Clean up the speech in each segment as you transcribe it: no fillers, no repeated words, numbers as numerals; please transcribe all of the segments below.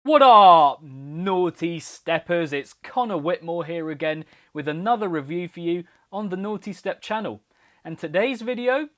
What up, naughty steppers? It's Connor Whitmore here again with another review for you on the Nawtystep channel. And today's video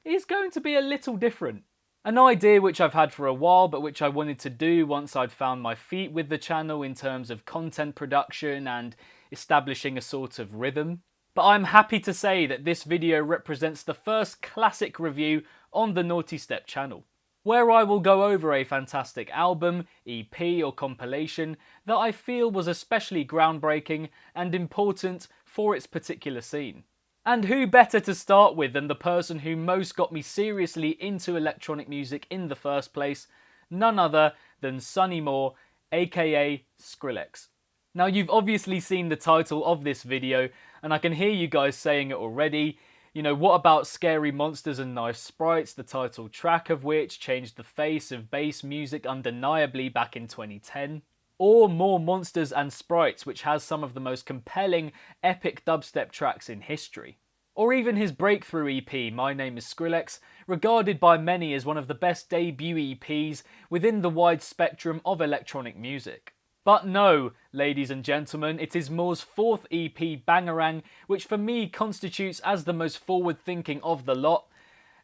is going to be a little different. An idea which I've had for a while, but which I wanted to do once I'd found my feet with the channel in terms of content production and establishing a sort of rhythm. But I'm happy to say that this video represents the first classic review on the Nawtystep channel, where I will go over a fantastic album, EP or compilation that I feel was especially groundbreaking and important for its particular scene. And who better to start with than the person who most got me seriously into electronic music in the first place, none other than Sonny Moore, aka Skrillex. Now you've obviously seen the title of this video and I can hear you guys saying it already. You know, what about Scary Monsters and Nice Sprites, the title track of which changed the face of bass music undeniably back in 2010? Or More Monsters and Sprites, which has some of the most compelling, epic dubstep tracks in history. Or even his breakthrough EP, My Name is Skrillex, regarded by many as one of the best debut EPs within the wide spectrum of electronic music. But no, ladies and gentlemen, it is Moore's fourth EP, Bangarang, which for me constitutes as the most forward-thinking of the lot.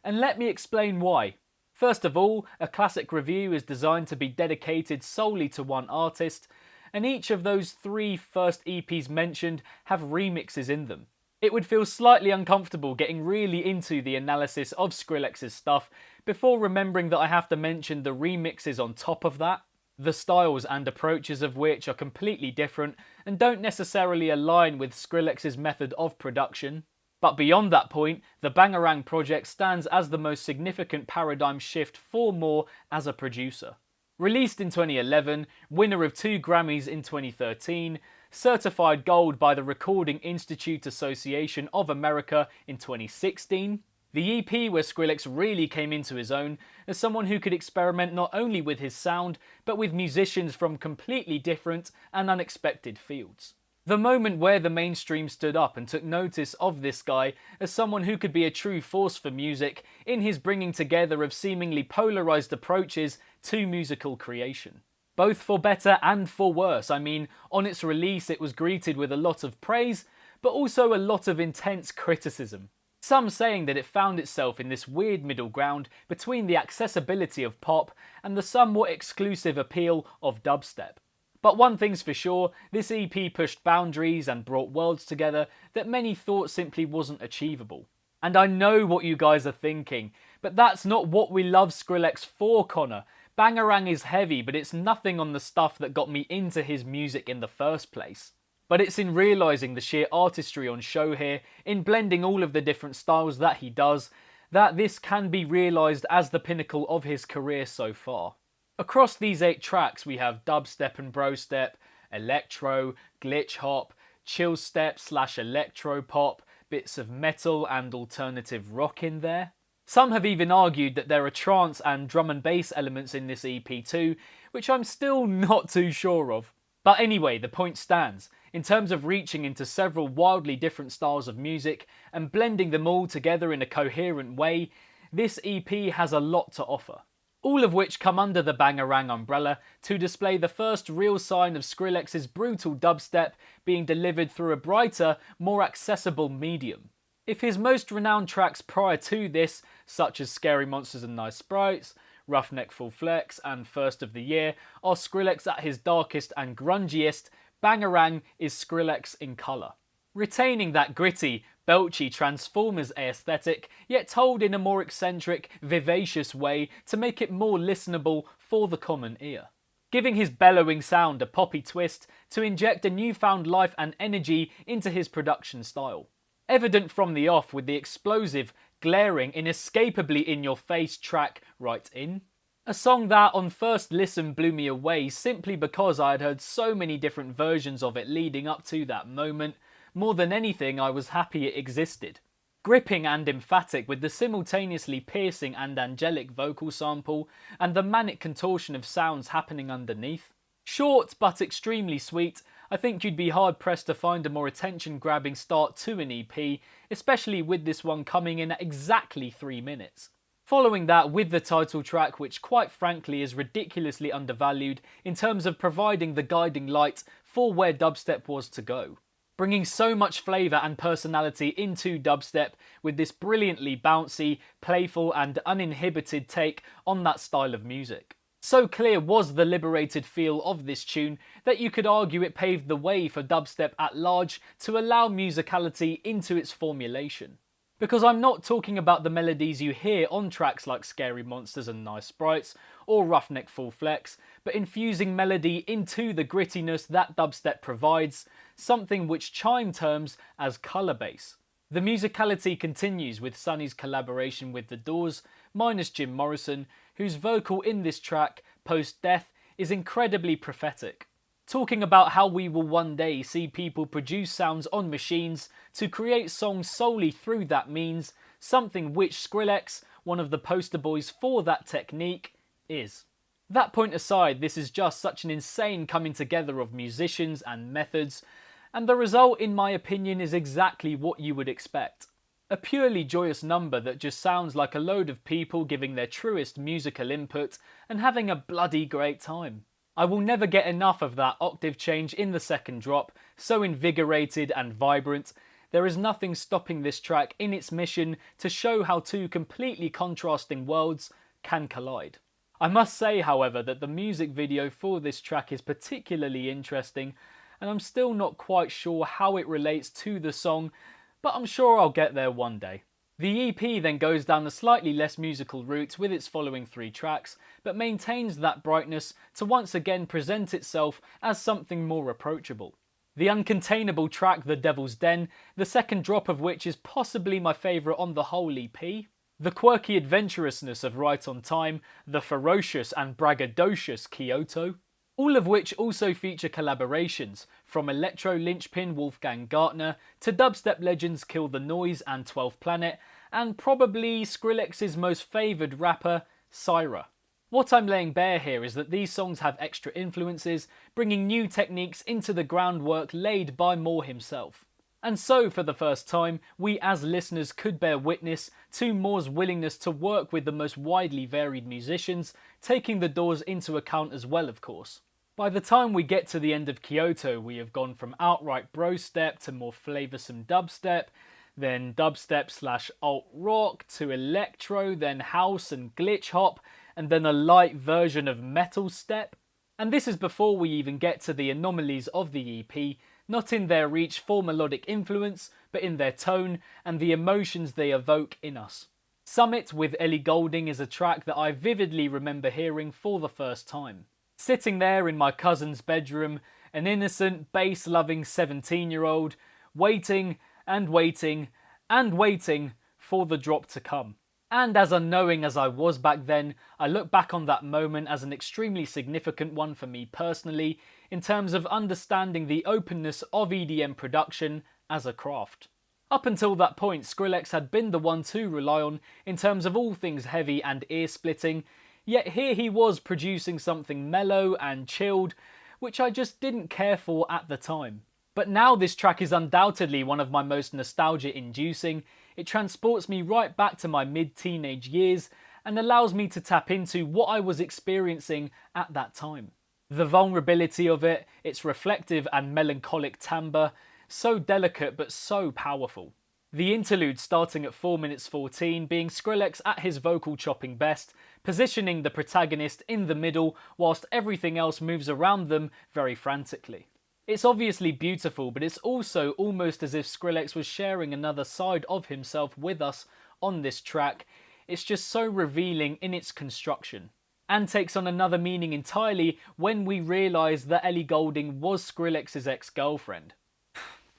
And let me explain why. First of all, a classic review is designed to be dedicated solely to one artist, and each of those three first EPs mentioned have remixes in them. It would feel slightly uncomfortable getting really into the analysis of Skrillex's stuff before remembering that I have to mention the remixes on top of that, the styles and approaches of which are completely different and don't necessarily align with Skrillex's method of production. But beyond that point, the Bangarang project stands as the most significant paradigm shift for Moore as a producer. Released in 2011, winner of 2 Grammys in 2013, certified gold by the Recording Institute Association of America in 2016, the EP where Skrillex really came into his own as someone who could experiment not only with his sound, but with musicians from completely different and unexpected fields. The moment where the mainstream stood up and took notice of this guy as someone who could be a true force for music in his bringing together of seemingly polarised approaches to musical creation. Both for better and for worse. I mean, on its release it was greeted with a lot of praise, but also a lot of intense criticism. Some saying that it found itself in this weird middle ground between the accessibility of pop and the somewhat exclusive appeal of dubstep. But one thing's for sure, this EP pushed boundaries and brought worlds together that many thought simply wasn't achievable. And I know what you guys are thinking, but that's not what we love Skrillex for, Connor. Bangarang is heavy, but it's nothing on the stuff that got me into his music in the first place. But it's in realising the sheer artistry on show here, in blending all of the different styles that he does, that this can be realised as the pinnacle of his career so far. Across these 8 tracks we have dubstep and brostep, electro, glitch hop, CHILLSTEP / electro pop, bits of metal and alternative rock in there. Some have even argued that there are trance and drum and bass elements in this EP too, which I'm still not too sure of. But anyway, the point stands. In terms of reaching into several wildly different styles of music and blending them all together in a coherent way, this EP has a lot to offer. All of which come under the Bangarang umbrella to display the first real sign of Skrillex's brutal dubstep being delivered through a brighter, more accessible medium. If his most renowned tracks prior to this, such as Scary Monsters and Nice Sprites, Roughneck Full Flex and First of the Year, are Skrillex at his darkest and grungiest, Bangarang is Skrillex in colour. Retaining that gritty, belchy Transformers aesthetic, yet told in a more eccentric, vivacious way to make it more listenable for the common ear. Giving his bellowing sound a poppy twist to inject a newfound life and energy into his production style. Evident from the off with the explosive, glaring, inescapably in-your-face track Right In. A song that on first listen blew me away simply because I had heard so many different versions of it leading up to that moment. More than anything, I was happy it existed. Gripping and emphatic with the simultaneously piercing and angelic vocal sample and the manic contortion of sounds happening underneath. Short but extremely sweet, I think you'd be hard pressed to find a more attention-grabbing start to an EP, especially with this one coming in at exactly 3 minutes. Following that with the title track, which quite frankly is ridiculously undervalued in terms of providing the guiding light for where dubstep was to go. Bringing so much flavour and personality into dubstep with this brilliantly bouncy, playful and uninhibited take on that style of music. So clear was the liberated feel of this tune that you could argue it paved the way for dubstep at large to allow musicality into its formulation. Because I'm not talking about the melodies you hear on tracks like Scary Monsters and Nice Sprites, or Roughneck Full Flex, but infusing melody into the grittiness that dubstep provides, something which Chime terms as colour bass. The musicality continues with Sonny's collaboration with The Doors, minus Jim Morrison, whose vocal in this track, post-death, is incredibly prophetic. Talking about how we will one day see people produce sounds on machines to create songs solely through that means, something which Skrillex, one of the poster boys for that technique, is. That point aside, this is just such an insane coming together of musicians and methods, and the result, in my opinion, is exactly what you would expect. A purely joyous number that just sounds like a load of people giving their truest musical input and having a bloody great time. I will never get enough of that octave change in the second drop, so invigorated and vibrant. There is nothing stopping this track in its mission to show how two completely contrasting worlds can collide. I must say, however, that the music video for this track is particularly interesting, and I'm still not quite sure how it relates to the song, but I'm sure I'll get there one day. The EP then goes down a slightly less musical route with its following 3 tracks, but maintains that brightness to once again present itself as something more approachable. The uncontainable track The Devil's Den, the second drop of which is possibly my favourite on the whole EP. The quirky adventurousness of Right on Time, the ferocious and braggadocious Kyoto. All of which also feature collaborations, from electro linchpin Wolfgang Gartner to dubstep legends Kill the Noise and 12th Planet, and probably Skrillex's most favoured rapper, Syra. What I'm laying bare here is that these songs have extra influences, bringing new techniques into the groundwork laid by Moore himself. And so, for the first time, we as listeners could bear witness to Moore's willingness to work with the most widely varied musicians, taking the Doors into account as well, of course. By the time we get to the end of Kyoto, we have gone from outright BROSTEP to more flavoursome dubstep, then dubstep/alt-rock to electro, then house and glitch hop, and then a light version of metal step. And this is before we even get to the anomalies of the EP, not in their reach for melodic influence, but in their tone and the emotions they evoke in us. Summit with Ellie Goulding is a track that I vividly remember hearing for the first time. Sitting there in my cousin's bedroom, an innocent, bass-loving 17-year-old, waiting and waiting and waiting for the drop to come. And as unknowing as I was back then, I look back on that moment as an extremely significant one for me personally, in terms of understanding the openness of EDM production as a craft. Up until that point, Skrillex had been the one to rely on in terms of all things heavy and ear-splitting, yet here he was producing something mellow and chilled, which I just didn't care for at the time. But now this track is undoubtedly one of my most nostalgia-inducing. It transports me right back to my mid-teenage years and allows me to tap into what I was experiencing at that time. The vulnerability of it, its reflective and melancholic timbre, so delicate but so powerful. The interlude starting at 4 minutes 14 being Skrillex at his vocal chopping best, positioning the protagonist in the middle whilst everything else moves around them very frantically. It's obviously beautiful, but it's also almost as if Skrillex was sharing another side of himself with us on this track. It's just so revealing in its construction. And takes on another meaning entirely when we realise that Ellie Goulding was Skrillex's ex-girlfriend.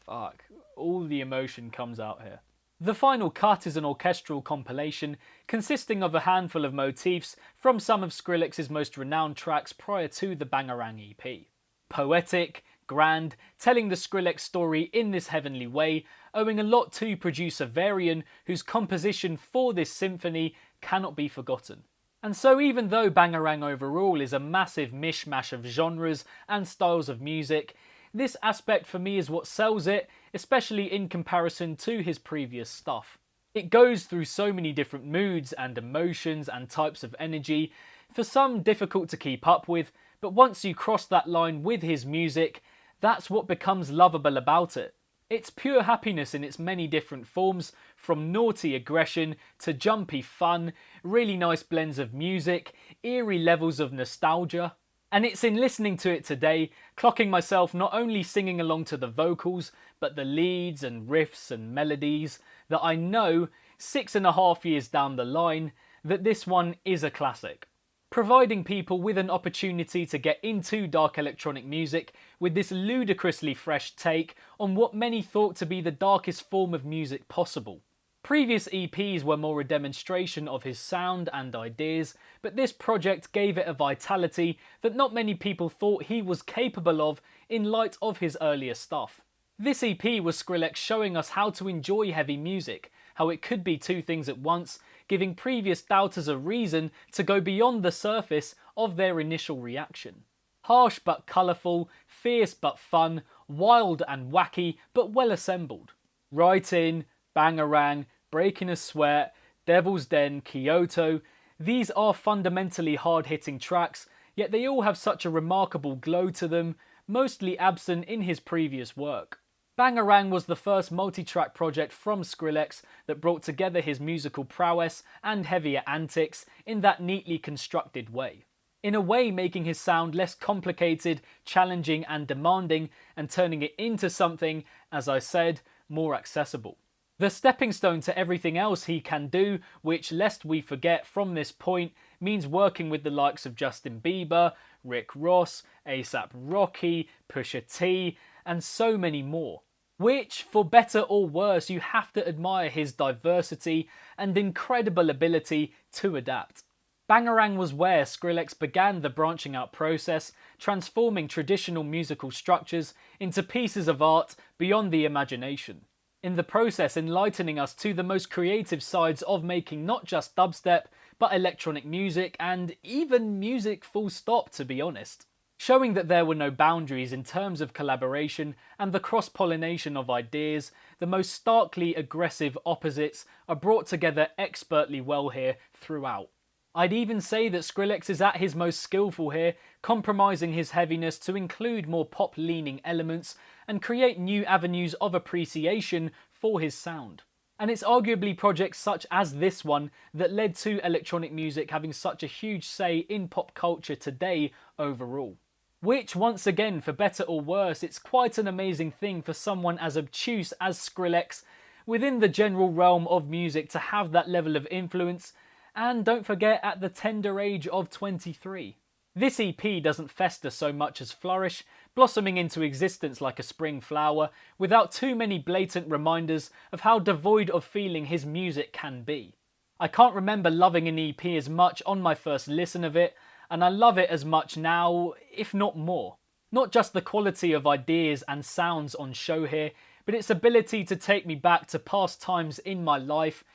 Fuck, all the emotion comes out here. The final cut is an orchestral compilation consisting of a handful of motifs from some of Skrillex's most renowned tracks prior to the Bangarang EP. Poetic, grand, telling the Skrillex story in this heavenly way, owing a lot to producer Varian, whose composition for this symphony cannot be forgotten. And so even though Bangarang overall is a massive mishmash of genres and styles of music, this aspect for me is what sells it, especially in comparison to his previous stuff. It goes through so many different moods and emotions and types of energy, for some difficult to keep up with, but once you cross that line with his music, that's what becomes lovable about it. It's pure happiness in its many different forms, from naughty aggression to jumpy fun, really nice blends of music, eerie levels of nostalgia. And it's in listening to it today, clocking myself not only singing along to the vocals, but the leads and riffs and melodies, that I know, 6.5 years down the line, that this one is a classic. Providing people with an opportunity to get into dark electronic music with this ludicrously fresh take on what many thought to be the darkest form of music possible. Previous EPs were more a demonstration of his sound and ideas, but this project gave it a vitality that not many people thought he was capable of in light of his earlier stuff. This EP was Skrillex showing us how to enjoy heavy music, how it could be two things at once, giving previous doubters a reason to go beyond the surface of their initial reaction. Harsh but colourful, fierce but fun, wild and wacky but well assembled. Right In, Bangarang, Breaking a Sweat, Devil's Den, Kyoto, these are fundamentally hard-hitting tracks, yet they all have such a remarkable glow to them, mostly absent in his previous work. Bangarang was the first multi-track project from Skrillex that brought together his musical prowess and heavier antics in that neatly constructed way. In a way making his sound less complicated, challenging and demanding, and turning it into something, as I said, more accessible. The stepping stone to everything else he can do, which, lest we forget from this point, means working with the likes of Justin Bieber, Rick Ross, A$AP Rocky, Pusha T, and so many more. Which, for better or worse, you have to admire his diversity and incredible ability to adapt. Bangarang was where Skrillex began the branching out process, transforming traditional musical structures into pieces of art beyond the imagination. In the process enlightening us to the most creative sides of making not just dubstep, but electronic music and even music full stop, to be honest. Showing that there were no boundaries in terms of collaboration and the cross-pollination of ideas, the most starkly aggressive opposites are brought together expertly well here throughout. I'd even say that Skrillex is at his most skillful here, compromising his heaviness to include more pop-leaning elements and create new avenues of appreciation for his sound. And it's arguably projects such as this one that led to electronic music having such a huge say in pop culture today overall. Which, once again, for better or worse, it's quite an amazing thing for someone as obtuse as Skrillex within the general realm of music to have that level of influence, and don't forget, at the tender age of 23. This EP doesn't fester so much as flourish, blossoming into existence like a spring flower, without too many blatant reminders of how devoid of feeling his music can be. I can't remember loving an EP as much on my first listen of it, and I love it as much now, if not more. Not just the quality of ideas and sounds on show here, but its ability to take me back to past times in my life.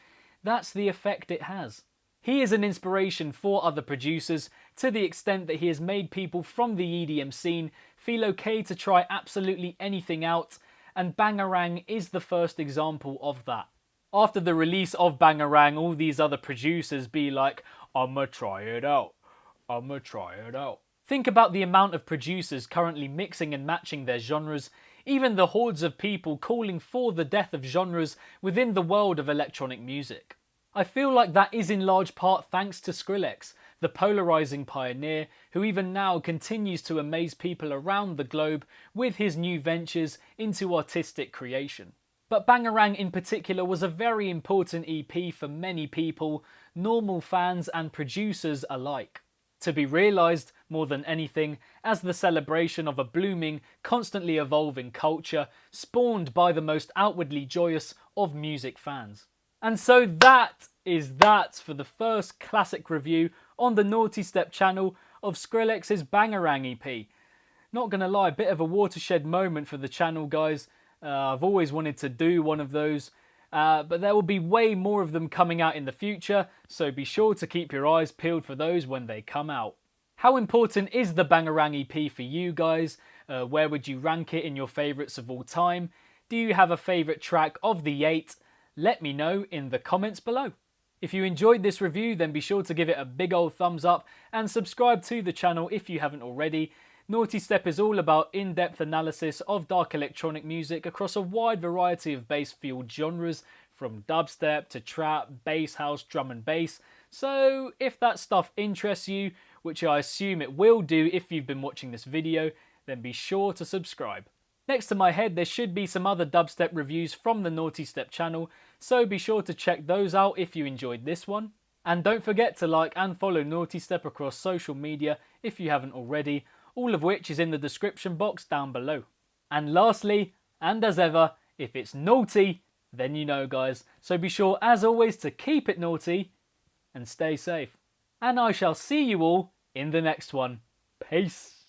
That's the effect it has. He is an inspiration for other producers to the extent that he has made people from the EDM scene feel okay to try absolutely anything out, and Bangarang is the first example of that. After the release of Bangarang, all these other producers be like, I'ma try it out. I'ma try it out. Think about the amount of producers currently mixing and matching their genres, even the hordes of people calling for the death of genres within the world of electronic music. I feel like that is in large part thanks to Skrillex, the polarising pioneer who even now continues to amaze people around the globe with his new ventures into artistic creation. But Bangarang in particular was a very important EP for many people, normal fans and producers alike. To be realised, more than anything, as the celebration of a blooming, constantly evolving culture spawned by the most outwardly joyous of music fans. And so that is that for the first classic review on the Nawtystep channel of Skrillex's Bangarang EP. Not gonna lie, a bit of a watershed moment for the channel, guys. I've always wanted to do one of those, but there will be way more of them coming out in the future, so be sure to keep your eyes peeled for those when they come out. How important is the Bangarang EP for you guys? Where would you rank it in your favourites of all time? Do you have a favourite track of the 8? let me know in the comments below. If you enjoyed this review, then be sure to give it a big old thumbs up and subscribe to the channel if you haven't already. Nawtystep is all about in-depth analysis of dark electronic music across a wide variety of bass-fueled genres, from dubstep to trap, bass house, drum and bass. So if that stuff interests you, which I assume it will do if you've been watching this video, then be sure to subscribe. Next to my head there should be some other dubstep reviews from the Nawtystep channel, so be sure to check those out if you enjoyed this one. And don't forget to like and follow Nawtystep across social media if you haven't already, all of which is in the description box down below. And lastly, and as ever, if it's naughty, then you know guys, so be sure as always to keep it naughty and stay safe. And I shall see you all in the next one. Peace.